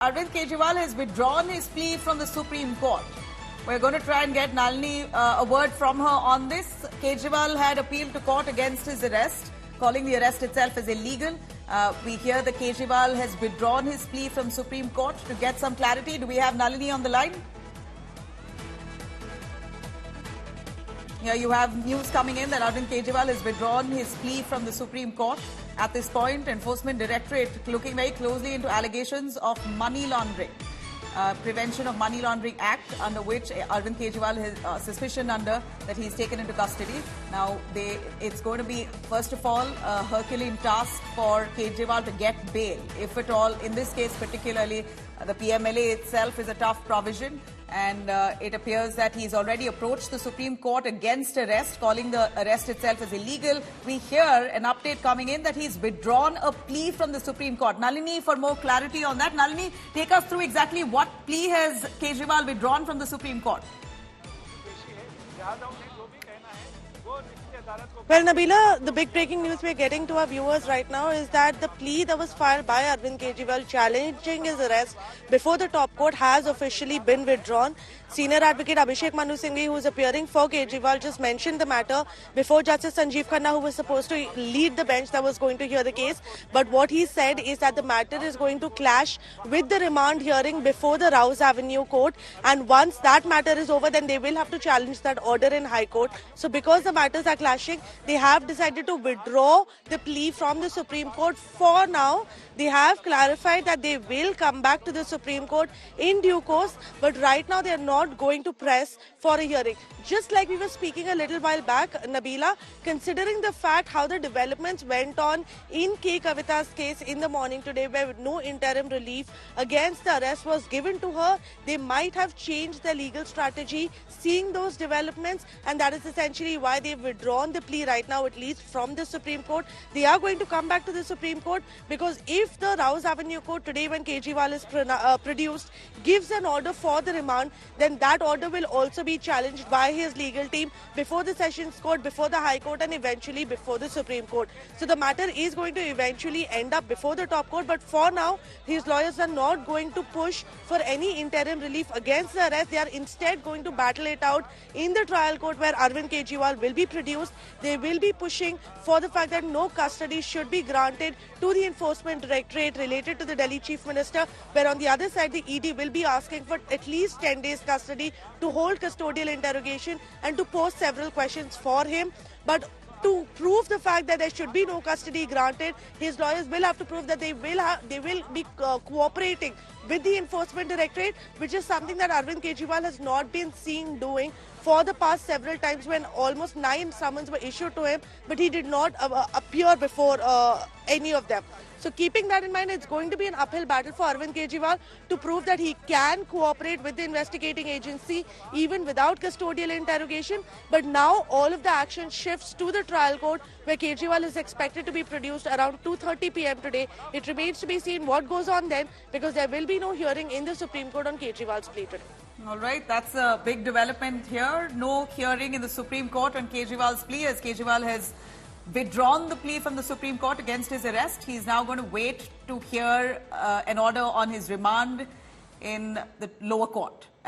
Arvind Kejriwal has withdrawn his plea from the Supreme Court. We're going to try and get Nalini a word from her on this. Kejriwal had appealed to court against his arrest, calling the arrest itself as illegal. We hear that Kejriwal has withdrawn his plea from Supreme Court. To get some clarity, do we have Nalini on the line? Here you have news coming in that Arvind Kejriwal has withdrawn his plea from the Supreme Court. At this point, Enforcement Directorate looking very closely into allegations of money laundering. Prevention of Money Laundering Act, under which Arvind Kejriwal has suspicion under that he's taken into custody. Now, it's going to be, first of all, a Herculean task for Kejriwal to get bail. If at all, in this case particularly, the PMLA itself is a tough provision, and it appears that he's already approached the Supreme Court against arrest, calling the arrest itself as illegal. We hear an update coming in that he's withdrawn a plea from the Supreme Court. Nalini, for more clarity on that, Nalini, take us through exactly what plea has Kejriwal withdrawn from the Supreme Court. Well, Nabila, the big breaking news we're getting to our viewers right now is that the plea that was filed by Arvind Kejriwal challenging his arrest before the top court has officially been withdrawn. Senior Advocate Abhishek Manu Singhvi, who is appearing for Kejriwal, just mentioned the matter before Justice Sanjeev Khanna, who was supposed to lead the bench that was going to hear the case. But what he said is that the matter is going to clash with the remand hearing before the Rouse Avenue Court. And once that matter is over, then they will have to challenge that order in High Court. So because the matters are clashing, they have decided to withdraw the plea from the Supreme Court for now. They have clarified that they will come back to the Supreme Court in due course, but right now they are not going to press for a hearing. Just like we were speaking a little while back, Nabila, considering the fact how the developments went on in K. Kavita's case in the morning today, where no interim relief against the arrest was given to her, they might have changed their legal strategy seeing those developments, and that is essentially why they've withdrawn the plea right now, at least from the Supreme Court. They are going to come back to the Supreme Court because if the Rouse Avenue Court today, when Kejriwal is produced, gives an order for the remand, then that order will also be challenged by his legal team before the Sessions Court, before the High Court, and eventually before the Supreme Court. So the matter is going to eventually end up before the top court, but for now, his lawyers are not going to push for any interim relief against the arrest. They are instead going to battle it out in the trial court where Arvind Kejriwal will be produced. They will be pushing for the fact that no custody should be granted to the Enforcement Directorate related to the Delhi Chief Minister, where on the other side, the ED will be asking for at least 10 days custody to hold custodial interrogation and to pose several questions for him. But to prove the fact that there should be no custody granted, his lawyers will have to prove that they will be cooperating with the Enforcement Directorate, which is something that Arvind Kejriwal has not been seen doing for the past several times, when almost 9 summons were issued to him, but he did not appear before any of them. So keeping that in mind, it's going to be an uphill battle for Arvind Kejriwal to prove that he can cooperate with the investigating agency even without custodial interrogation. But now all of the action shifts to the trial court, where Kejriwal is expected to be produced around 2:30 p.m. today. It remains to be seen what goes on then, because there will be no hearing in the Supreme Court on Kejriwal's plea today. All right, that's a big development here. No hearing in the Supreme Court on Kejriwal's plea, as Kejriwal has withdrawn the plea from the Supreme Court against his arrest. He's now going to wait to hear an order on his remand in the lower court.